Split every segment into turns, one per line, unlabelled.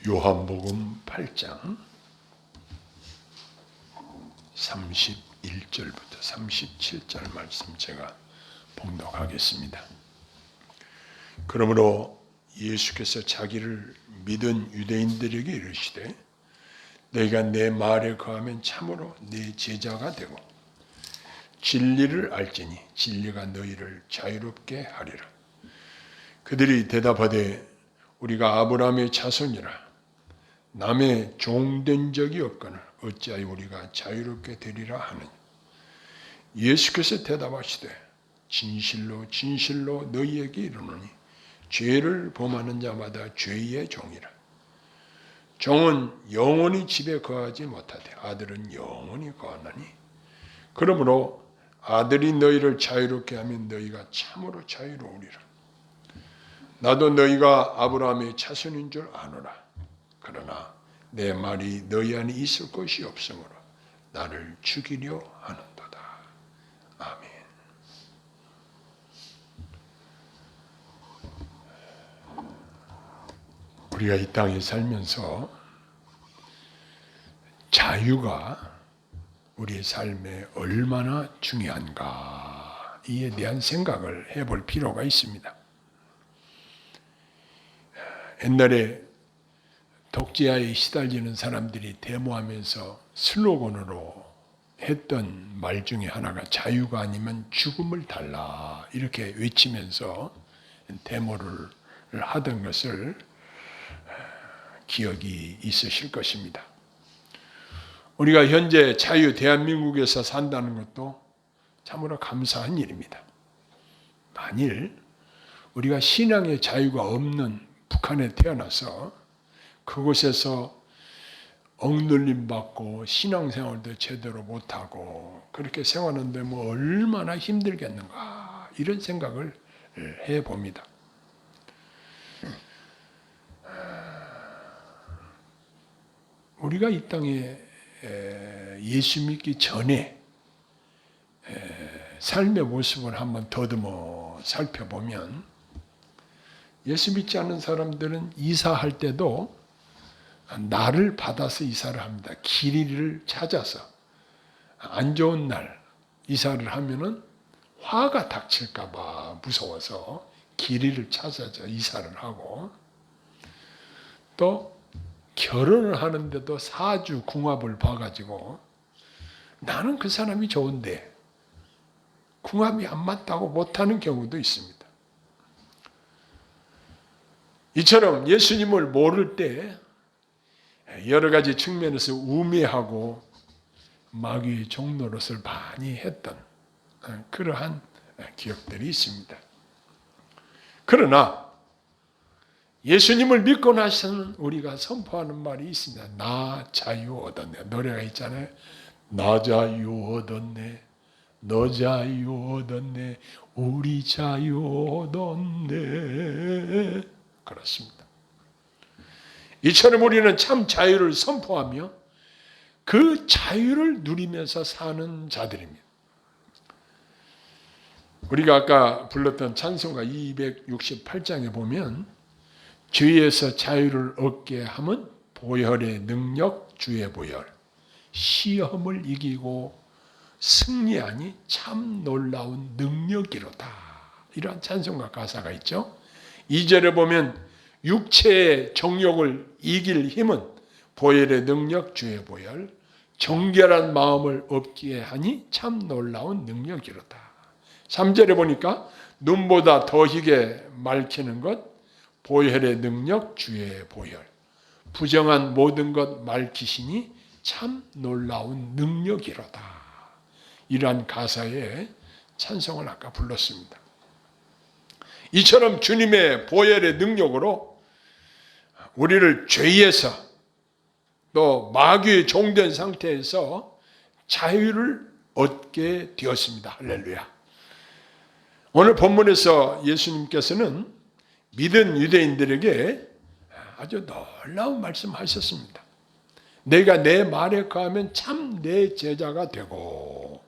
요한복음 8장 31절부터 37절 말씀 제가 봉독하겠습니다. 그러므로 예수께서 자기를 믿은 유대인들에게 이르시되 너희가 내 말에 거하면 참으로 내 제자가 되고 진리를 알지니 진리가 너희를 자유롭게 하리라. 그들이 대답하되 우리가 아브라함의 자손이라 남의 종된 적이 없거늘 어찌하여 우리가 자유롭게 되리라 하느냐. 예수께서 대답하시되 진실로 진실로 너희에게 이르노니 죄를 범하는 자마다 죄의 종이라. 종은 영원히 집에 거하지 못하되 아들은 영원히 거하나니 그러므로 아들이 너희를 자유롭게 하면 너희가 참으로 자유로우리라. 나도 너희가 아브라함의 자손인 줄 아노라. 그러나 내 말이 너희 안에 있을 것이 없으므로 나를 죽이려 하는도다. 아멘. 우리가 이 땅에 살면서 자유가 우리의 삶에 얼마나 중요한가 이에 대한 생각을 해볼 필요가 있습니다. 옛날에 독재하에 시달리는 사람들이 데모하면서 슬로건으로 했던 말 중에 하나가 자유가 아니면 죽음을 달라 이렇게 외치면서 데모를 하던 것을 기억이 있으실 것입니다. 우리가 현재 자유 대한민국에서 산다는 것도 참으로 감사한 일입니다. 만일 우리가 신앙의 자유가 없는 북한에 태어나서 그곳에서 억눌림 받고 신앙생활도 제대로 못하고 그렇게 생활하는데 뭐 얼마나 힘들겠는가 이런 생각을 해봅니다. 우리가 이 땅에 예수 믿기 전에 삶의 모습을 한번 더듬어 살펴보면 예수 믿지 않는 사람들은 이사할 때도 날을 받아서 이사를 합니다. 길이를 찾아서 안 좋은 날 이사를 하면은 화가 닥칠까 봐 무서워서 길이를 찾아서 이사를 하고 또 결혼을 하는데도 사주 궁합을 봐가지고 나는 그 사람이 좋은데 궁합이 안 맞다고 못하는 경우도 있습니다. 이처럼 예수님을 모를 때 여러 가지 측면에서 우매하고 마귀의 종노릇을 많이 했던 그러한 기억들이 있습니다. 그러나 예수님을 믿고 나서는 우리가 선포하는 말이 있습니다. 나 자유 얻었네. 노래가 있잖아요. 나 자유 얻었네. 너 자유 얻었네. 우리 자유 얻었네. 그렇습니다. 이처럼 우리는 참 자유를 선포하며 그 자유를 누리면서 사는 자들입니다. 우리가 아까 불렀던 찬송가 268장에 보면 죄에서 자유를 얻게 함은 보혈의 능력 주의 보혈 시험을 이기고 승리하니 참 놀라운 능력이로다. 이러한 찬송가 가사가 있죠. 2절에 보면 육체의 정욕을 이길 힘은 보혈의 능력 주의 보혈 정결한 마음을 얻게 하니 참 놀라운 능력이로다. 3절에 보니까 눈보다 더 희게 맑히는 것 보혈의 능력 주의 보혈 부정한 모든 것 맑히시니 참 놀라운 능력이로다. 이러한 가사의 찬송을 아까 불렀습니다. 이처럼 주님의 보혈의 능력으로 우리를 죄에서 또 마귀의 종된 상태에서 자유를 얻게 되었습니다. 할렐루야. 오늘 본문에서 예수님께서는 믿은 유대인들에게 아주 놀라운 말씀하셨습니다. 내가 내 말에 거하면 참 내 제자가 되고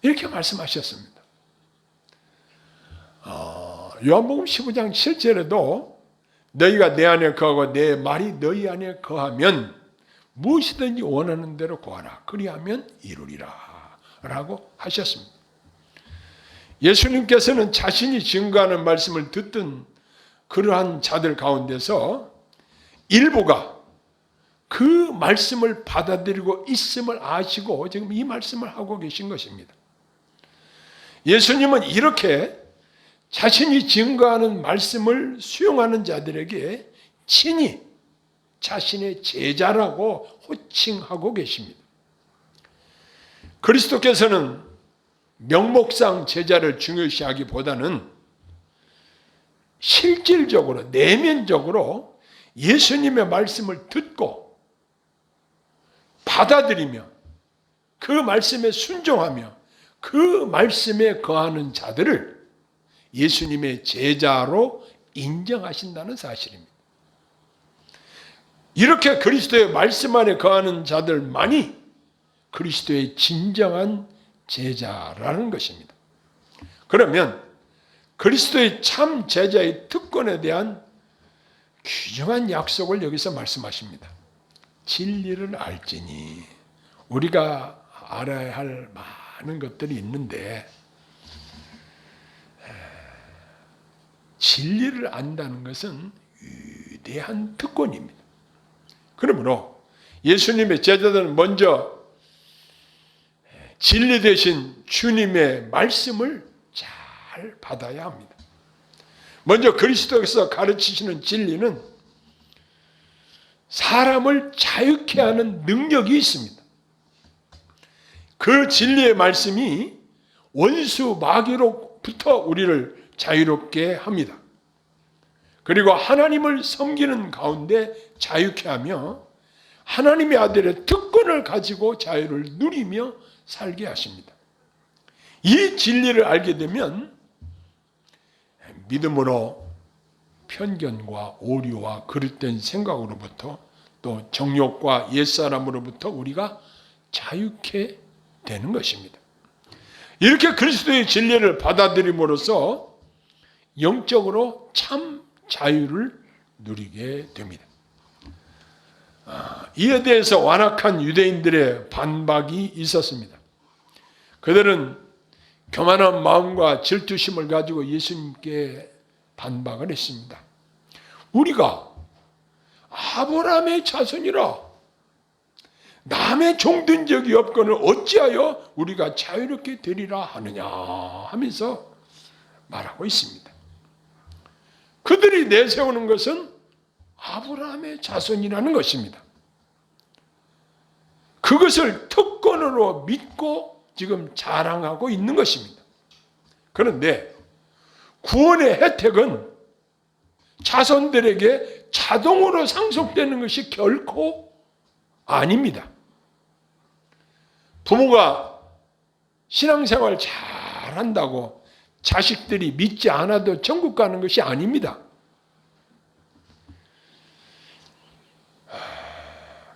이렇게 말씀하셨습니다. 요한복음 15장 7절에도 너희가 내 안에 거하고 내 말이 너희 안에 거하면 무엇이든지 원하는 대로 구하라. 그리하면 이루리라 라고 하셨습니다. 예수님께서는 자신이 증거하는 말씀을 듣던 그러한 자들 가운데서 일부가 그 말씀을 받아들이고 있음을 아시고 지금 이 말씀을 하고 계신 것입니다. 예수님은 이렇게 자신이 증거하는 말씀을 수용하는 자들에게 친히 자신의 제자라고 호칭하고 계십니다. 그리스도께서는 명목상 제자를 중요시하기보다는 실질적으로 내면적으로 예수님의 말씀을 듣고 받아들이며 그 말씀에 순종하며 그 말씀에 거하는 자들을 예수님의 제자로 인정하신다는 사실입니다. 이렇게 그리스도의 말씀 안에 거하는 자들만이 그리스도의 진정한 제자라는 것입니다. 그러면 그리스도의 참 제자의 특권에 대한 귀중한 약속을 여기서 말씀하십니다. 진리를 알지니. 우리가 알아야 할 많은 것들이 있는데 진리를 안다는 것은 위대한 특권입니다. 그러므로 예수님의 제자들은 먼저 진리 되신 주님의 말씀을 잘 받아야 합니다. 먼저 그리스도께서 가르치시는 진리는 사람을 자유케 하는 능력이 있습니다. 그 진리의 말씀이 원수 마귀로부터 우리를 자유롭게 합니다. 그리고 하나님을 섬기는 가운데 자유케 하며 하나님의 아들의 특권을 가지고 자유를 누리며 살게 하십니다. 이 진리를 알게 되면 믿음으로 편견과 오류와 그릇된 생각으로부터 또 정욕과 옛사람으로부터 우리가 자유케 되는 것입니다. 이렇게 그리스도의 진리를 받아들임으로써 영적으로 참 자유를 누리게 됩니다. 이에 대해서 완악한 유대인들의 반박이 있었습니다. 그들은 교만한 마음과 질투심을 가지고 예수님께 반박을 했습니다. 우리가 아브라함의 자손이라 남의 종된 적이 없거늘 어찌하여 우리가 자유롭게 되리라 하느냐 하면서 말하고 있습니다. 그들이 내세우는 것은 아브라함의 자손이라는 것입니다. 그것을 특권으로 믿고 지금 자랑하고 있는 것입니다. 그런데 구원의 혜택은 자손들에게 자동으로 상속되는 것이 결코 아닙니다. 부모가 신앙생활 잘한다고 자식들이 믿지 않아도 천국 가는 것이 아닙니다.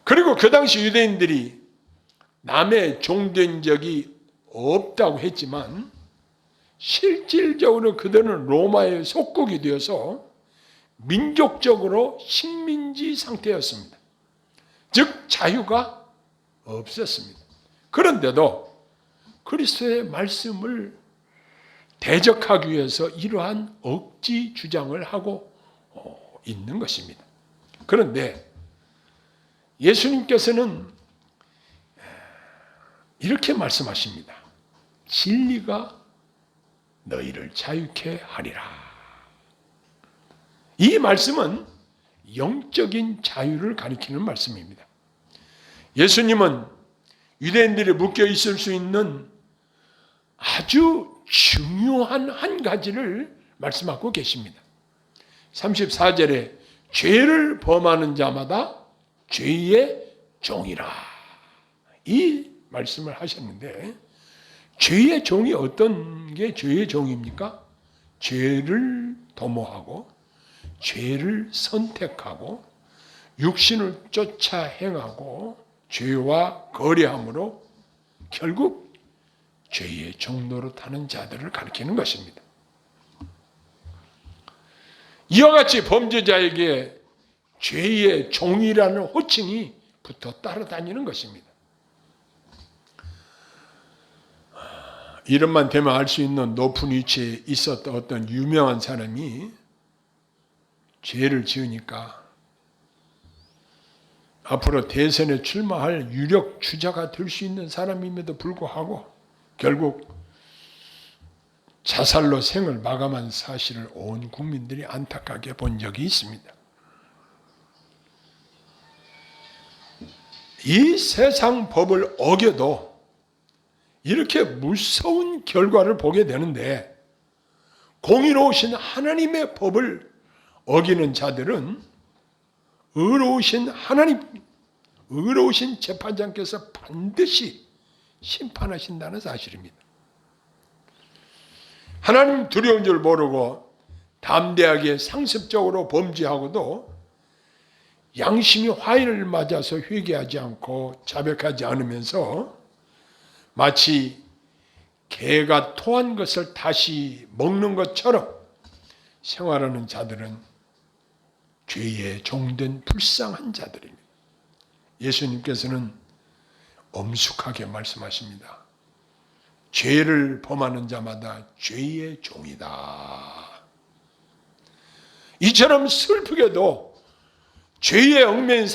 그리고 그 당시 유대인들이 남의 종된 적이 없다고 했지만 실질적으로 그들은 로마의 속국이 되어서 민족적으로 식민지 상태였습니다. 즉 자유가 없었습니다. 그런데도 그리스도의 말씀을 대적하기 위해서 이러한 억지 주장을 하고 있는 것입니다. 그런데 예수님께서는 이렇게 말씀하십니다. 진리가 너희를 자유케 하리라. 이 말씀은 영적인 자유를 가리키는 말씀입니다. 예수님은 유대인들이 묶여 있을 수 있는 아주 중요한 한 가지를 말씀하고 계십니다. 34절에 죄를 범하는 자마다 죄의 종이라. 이 말씀을 하셨는데 죄의 종이 어떤 게 죄의 종입니까? 죄를 도모하고 죄를 선택하고 육신을 쫓아 행하고 죄와 거래함으로 결국 죄의 종로로 타는 자들을 가리키는 것입니다. 이와 같이 범죄자에게 죄의 종이라는 호칭이 붙어 따라다니는 것입니다. 이름만 되면 알 수 있는 높은 위치에 있었던 어떤 유명한 사람이 죄를 지으니까 앞으로 대선에 출마할 유력 주자가 될 수 있는 사람임에도 불구하고 결국 자살로 생을 마감한 사실을 온 국민들이 안타깝게 본 적이 있습니다. 이 세상 법을 어겨도 이렇게 무서운 결과를 보게 되는데, 공의로우신 하나님의 법을 어기는 자들은 의로우신 재판장께서 반드시 심판하신다는 사실입니다. 하나님 두려운 줄 모르고 담대하게 상습적으로 범죄하고도 양심이 화인을 맞아서 회개하지 않고 자백하지 않으면서 마치 개가 토한 것을 다시 먹는 것처럼 생활하는 자들은 죄의 종된 불쌍한 자들입니다. 예수님께서는 엄숙하게 말씀하십니다. 죄를 범하는 자마다 죄의 종이다. 이처럼 슬프게도 죄에 얽매인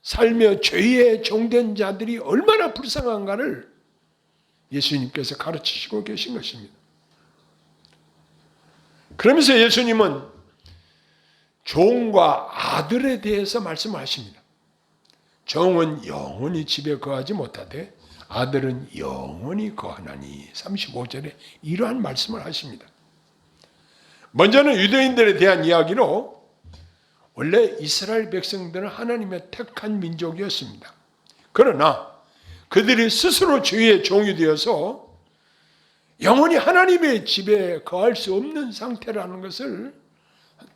살며 죄에 종된 자들이 얼마나 불쌍한가를 예수님께서 가르치시고 계신 것입니다. 그러면서 예수님은 종과 아들에 대해서 말씀하십니다. 종은 영원히 집에 거하지 못하되 아들은 영원히 거하나니 35절에 이러한 말씀을 하십니다. 먼저는 유대인들에 대한 이야기로 원래 이스라엘 백성들은 하나님의 택한 민족이었습니다. 그러나 그들이 스스로 죄의 종이 되어서 영원히 하나님의 집에 거할 수 없는 상태라는 것을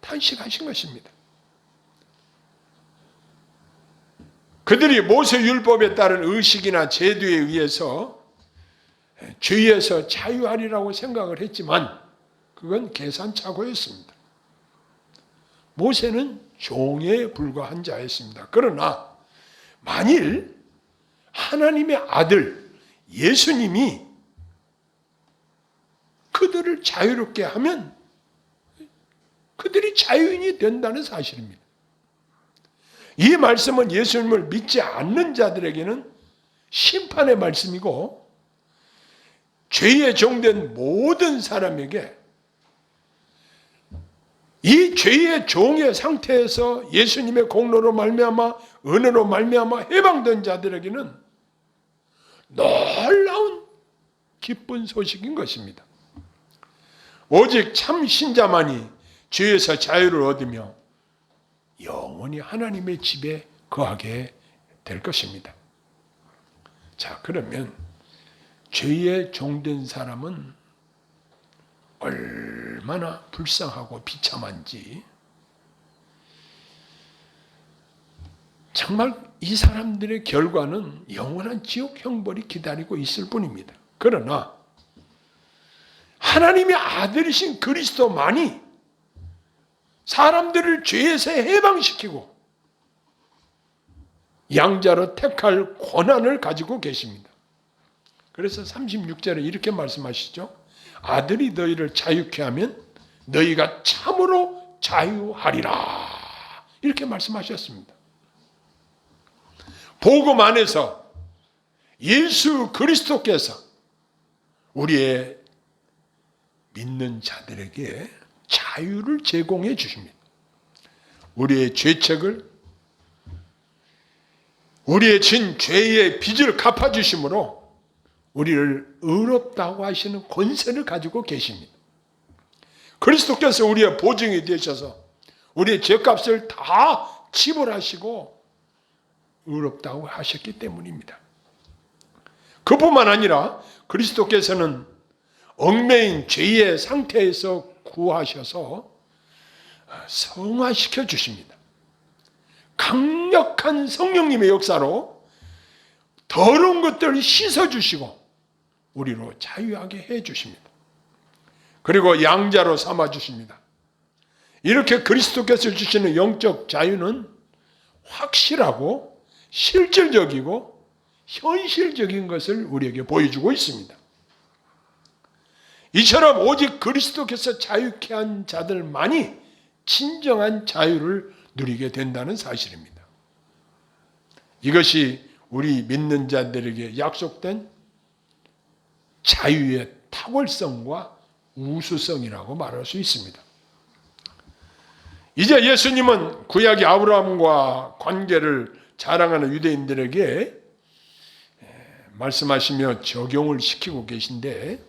탄식하신 것입니다. 그들이 모세율법에 따른 의식이나 제도에 의해서 죄에서 자유하리라고 생각을 했지만 그건 계산착오였습니다. 모세는 종에 불과한 자였습니다. 그러나 만일 하나님의 아들 예수님이 그들을 자유롭게 하면 그들이 자유인이 된다는 사실입니다. 이 말씀은 예수님을 믿지 않는 자들에게는 심판의 말씀이고 죄에 종된 모든 사람에게 이 죄의 종의 상태에서 예수님의 공로로 말미암아 은혜로 말미암아 해방된 자들에게는 놀라운 기쁜 소식인 것입니다. 오직 참 신자만이 죄에서 자유를 얻으며 영원히 하나님의 집에 거하게 될 것입니다. 자, 그러면 죄에 종된 사람은 얼마나 불쌍하고 비참한지, 정말 이 사람들의 결과는 영원한 지옥 형벌이 기다리고 있을 뿐입니다. 그러나 하나님의 아들이신 그리스도만이 사람들을 죄에서 해방시키고 양자로 택할 권한을 가지고 계십니다. 그래서 36절에 이렇게 말씀하시죠. 아들이 너희를 자유케 하면 너희가 참으로 자유하리라. 이렇게 말씀하셨습니다. 복음 안에서 예수 그리스도께서 우리의 믿는 자들에게 자유를 제공해 주십니다. 우리의 죄책을, 우리의 진 죄의 빚을 갚아주심으로 우리를 의롭다고 하시는 권세를 가지고 계십니다. 그리스도께서 우리의 보증이 되셔서 우리의 죄값을 다 지불하시고 의롭다고 하셨기 때문입니다. 그뿐만 아니라 그리스도께서는 얽매인 죄의 상태에서 구하셔서 성화시켜 주십니다. 강력한 성령님의 역사로 더러운 것들을 씻어주시고 우리로 자유하게 해주십니다. 그리고 양자로 삼아주십니다. 이렇게 그리스도께서 주시는 영적 자유는 확실하고 실질적이고 현실적인 것을 우리에게 보여주고 있습니다. 이처럼 오직 그리스도께서 자유케 한 자들만이 진정한 자유를 누리게 된다는 사실입니다. 이것이 우리 믿는 자들에게 약속된 자유의 탁월성과 우수성이라고 말할 수 있습니다. 이제 예수님은 구약의 아브라함과 관계를 자랑하는 유대인들에게 말씀하시며 적용을 시키고 계신데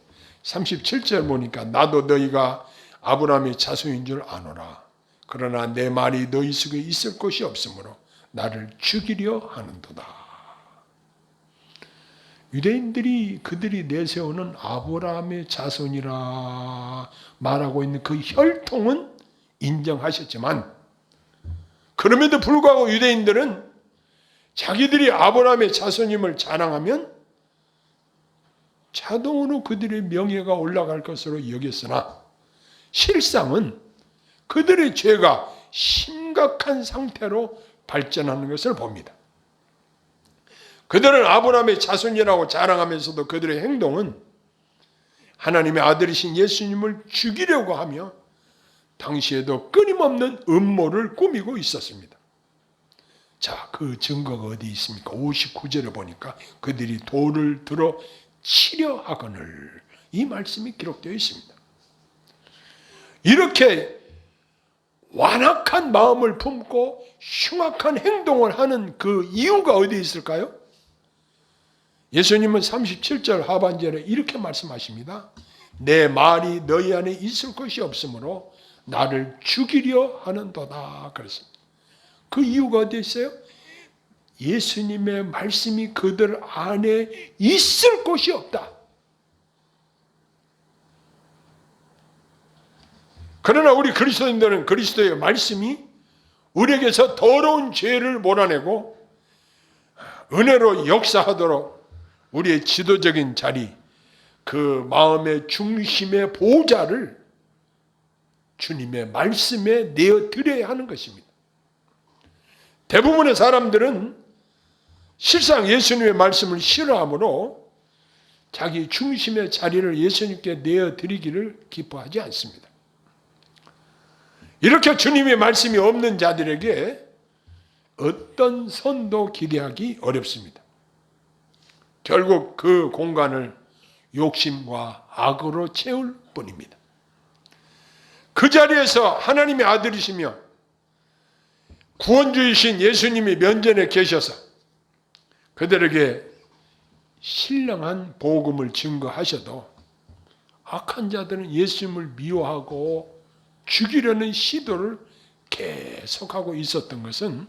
37절 보니까 나도 너희가 아브라함의 자손인 줄 아노라. 그러나 내 말이 너희 속에 있을 것이 없으므로 나를 죽이려 하는도다. 유대인들이 그들이 내세우는 아브라함의 자손이라 말하고 있는 그 혈통은 인정하셨지만 그럼에도 불구하고 유대인들은 자기들이 아브라함의 자손임을 자랑하면 자동으로 그들의 명예가 올라갈 것으로 여겼으나 실상은 그들의 죄가 심각한 상태로 발전하는 것을 봅니다. 그들은 아브라함의 자손이라고 자랑하면서도 그들의 행동은 하나님의 아들이신 예수님을 죽이려고 하며 당시에도 끊임없는 음모를 꾸미고 있었습니다. 자, 그 증거가 어디 있습니까? 59절에 보니까 그들이 돌을 들어 치려 하거늘, 이 말씀이 기록되어 있습니다. 이렇게 완악한 마음을 품고 흉악한 행동을 하는 그 이유가 어디에 있을까요? 예수님은 37절 하반절에 이렇게 말씀하십니다. 내 말이 너희 안에 있을 것이 없으므로 나를 죽이려 하는도다 그랬습니다. 그 이유가 어디에 있어요? 예수님의 말씀이 그들 안에 있을 것이 없다. 그러나 우리 그리스도인들은 그리스도의 말씀이 우리에게서 더러운 죄를 몰아내고 은혜로 역사하도록 우리의 지도적인 자리, 그 마음의 중심의 보좌를 주님의 말씀에 내어드려야 하는 것입니다. 대부분의 사람들은 실상 예수님의 말씀을 싫어하므로 자기 중심의 자리를 예수님께 내어드리기를 기뻐하지 않습니다. 이렇게 주님의 말씀이 없는 자들에게 어떤 선도 기대하기 어렵습니다. 결국 그 공간을 욕심과 악으로 채울 뿐입니다. 그 자리에서 하나님의 아들이시며 구원주이신 예수님이 면전에 계셔서 그들에게 신령한 복음을 증거하셔도 악한 자들은 예수님을 미워하고 죽이려는 시도를 계속하고 있었던 것은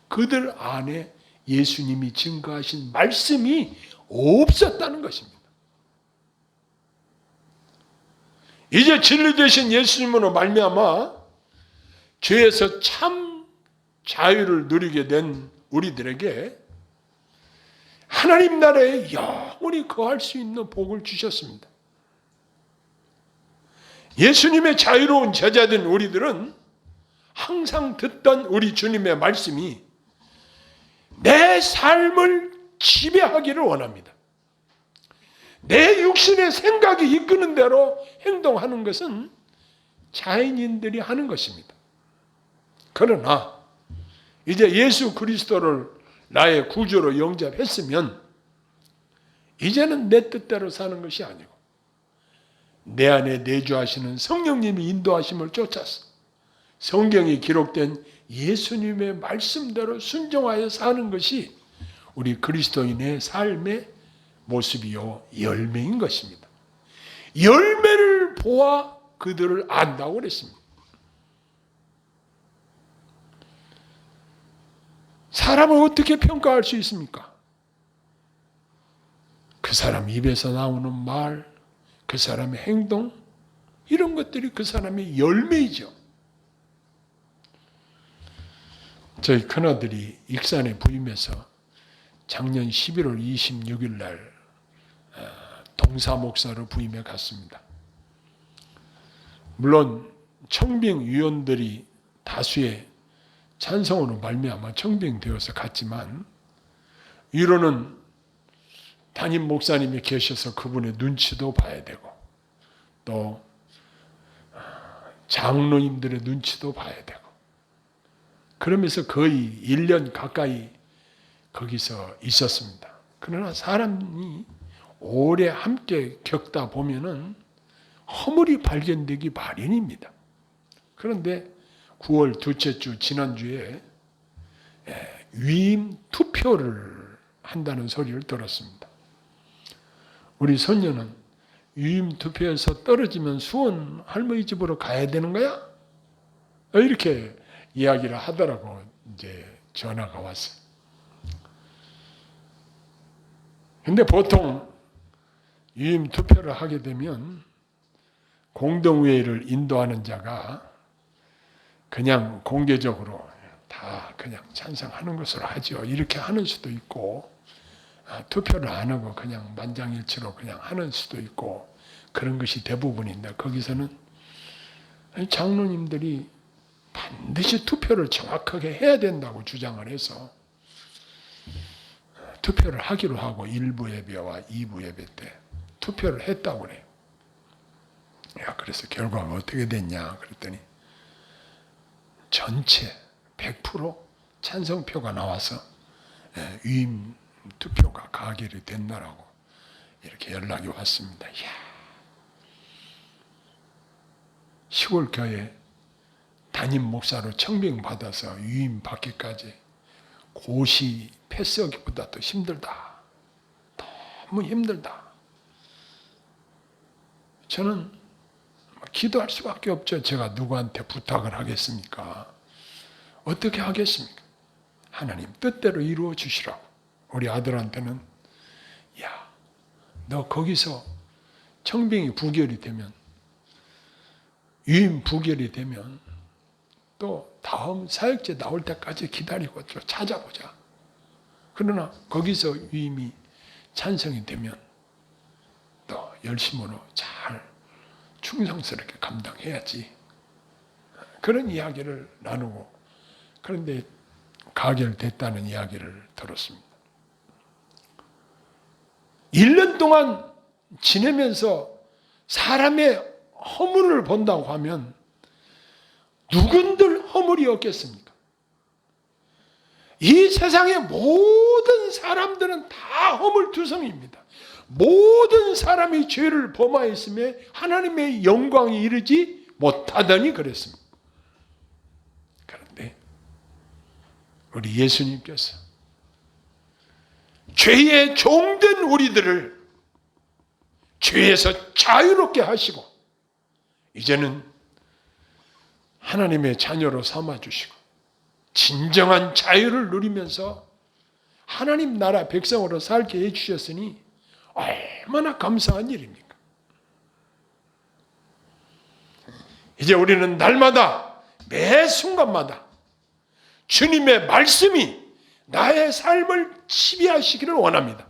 그들 안에 예수님이 증거하신 말씀이 없었다는 것입니다. 이제 진리 되신 예수님으로 말미암아 죄에서 참 자유를 누리게 된 우리들에게 하나님 나라에 영원히 거할 수 있는 복을 주셨습니다. 예수님의 자유로운 제자된 우리들은 항상 듣던 우리 주님의 말씀이 내 삶을 지배하기를 원합니다. 내 육신의 생각이 이끄는 대로 행동하는 것은 자연인들이 하는 것입니다. 그러나 이제 예수 그리스도를 나의 구주로 영접했으면 이제는 내 뜻대로 사는 것이 아니고 내 안에 내주하시는 성령님이 인도하심을 쫓아서 성경에 기록된 예수님의 말씀대로 순종하여 사는 것이 우리 그리스도인의 삶의 모습이요 열매인 것입니다. 열매를 보아 그들을 안다고 그랬습니다. 사람을 어떻게 평가할 수 있습니까? 그 사람 입에서 나오는 말, 그 사람의 행동, 이런 것들이 그 사람의 열매이죠. 저희 큰아들이 익산에 부임해서 작년 11월 26일 날 동사 목사로 부임해 갔습니다. 물론 청빙위원들이 다수의 찬성으로 말미암아 청빙되어서 갔지만 위로는 담임 목사님이 계셔서 그분의 눈치도 봐야 되고 또 장로님들의 눈치도 봐야 되고 그러면서 거의 1년 가까이 거기서 있었습니다. 그러나 사람이 오래 함께 겪다 보면은 허물이 발견되기 마련입니다. 그런데 9월 둘째 주 지난주에 위임 투표를 한다는 소리를 들었습니다. 우리 손녀는 위임 투표에서 떨어지면 수원 할머니 집으로 가야 되는 거야? 이렇게 이야기를 하더라고. 이제 전화가 왔어요. 근데 보통 위임 투표를 하게 되면 공동회의를 인도하는 자가 그냥 공개적으로 다 그냥 찬성하는 것으로 하죠. 이렇게 하는 수도 있고 투표를 안 하고 그냥 만장일치로 그냥 하는 수도 있고 그런 것이 대부분인데 거기서는 장로님들이 반드시 투표를 정확하게 해야 된다고 주장을 해서 투표를 하기로 하고 1부 예배와 2부 예배 때 투표를 했다고 그래요. 그래서 결과가 어떻게 됐냐 그랬더니 전체 100% 찬성표가 나와서 위임 투표가 가결이 된다라고 이렇게 연락이 왔습니다. 이야, 시골 교회 담임 목사로 청빙받아서 위임 받기까지 고시 패스하기보다 더 힘들다. 너무 힘들다. 저는 기도할 수밖에 없죠. 제가 누구한테 부탁을 하겠습니까? 어떻게 하겠습니까? 하나님 뜻대로 이루어 주시라고. 우리 아들한테는 야, 너 거기서 청빙이 부결이 되면 위임 부결이 되면 또 다음 사역제 나올 때까지 기다리고 또 찾아보자. 그러나 거기서 위임이 찬성이 되면 또 열심으로 잘 충성스럽게 감당해야지. 그런 이야기를 나누고 그런데 가결됐다는 이야기를 들었습니다. 1년 동안 지내면서 사람의 허물을 본다고 하면 누군들 허물이 없겠습니까? 이 세상의 모든 사람들은 다 허물투성입니다. 모든 사람이 죄를 범하였음에 하나님의 영광이 이르지 못하더니 그랬습니다. 그런데 우리 예수님께서 죄의 종된 우리들을 죄에서 자유롭게 하시고 이제는 하나님의 자녀로 삼아주시고 진정한 자유를 누리면서 하나님 나라 백성으로 살게 해주셨으니 얼마나 감사한 일입니까? 이제 우리는 날마다 매 순간마다 주님의 말씀이 나의 삶을 지배하시기를 원합니다.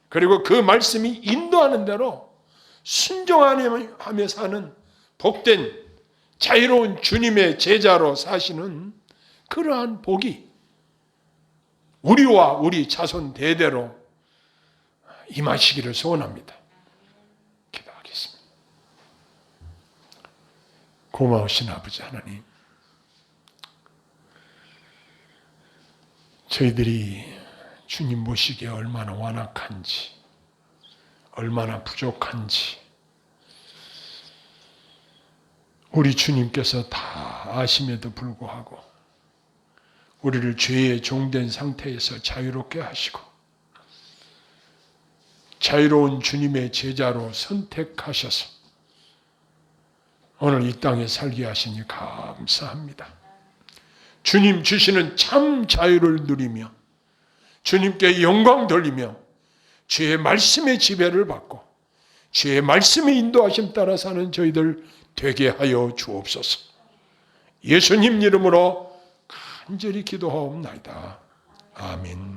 그리고 그 말씀이 인도하는 대로 순종하며 사는 복된 자유로운 주님의 제자로 사시는 그러한 복이 우리와 우리 자손 대대로 임하시기를 소원합니다. 기도하겠습니다. 고마우신 아버지 하나님, 저희들이 주님 모시기에 얼마나 완악한지, 얼마나 부족한지 우리 주님께서 다 아심에도 불구하고 우리를 죄의 종된 상태에서 자유롭게 하시고 자유로운 주님의 제자로 선택하셔서 오늘 이 땅에 살게 하시니 감사합니다. 주님 주시는 참 자유를 누리며 주님께 영광 돌리며 주의 말씀의 지배를 받고 주의 말씀의 인도하심 따라 사는 저희들 되게 하여 주옵소서. 예수님 이름으로 간절히 기도하옵나이다. 아멘.